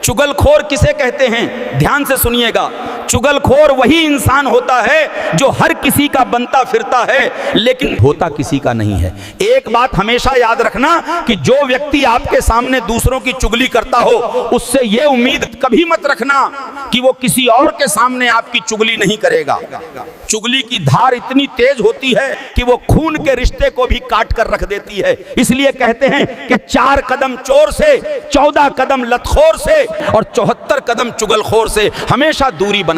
चुगलखोर किसे कहते हैं? ध्यान से सुनिएगा। चुगलखोर वही इंसान होता है जो हर किसी का बनता फिरता है लेकिन होता किसी का नहीं है। एक बात हमेशा याद रखना कि जो व्यक्ति आपके सामने दूसरों की चुगली करता हो उससे यह उम्मीद कभी मत रखना कि वो किसी और के सामने आपकी चुगली नहीं करेगा। चुगली की धार इतनी तेज होती है कि वो खून के रिश्ते को भी काट कर रख देती है। इसलिए कहते हैं कि 4 कदम चोर से, 14 कदम लतखोर से और 74 कदम चुगलखोर से हमेशा दूरी बना।